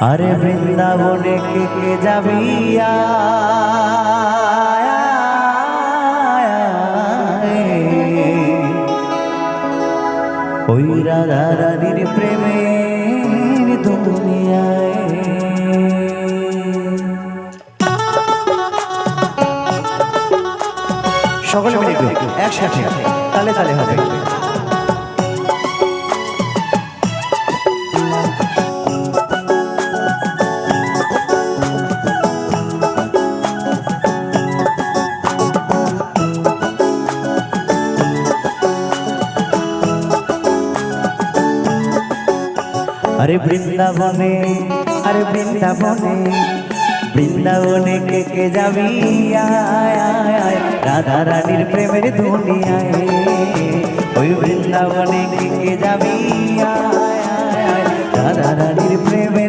আরে বৃন্দাবনে কে যাবি ওই রাধা রানীর প্রেমের দুনিয়ায়। সকলে মিলে একসাথে তালে তালে হবে। अरे बृंदावने अरे बृंदावने बृंदावने के जाबी राधा रानीर प्रेमेर दुनियाय ओई बृंदावने के जाबी राधा रानीर प्रेमेर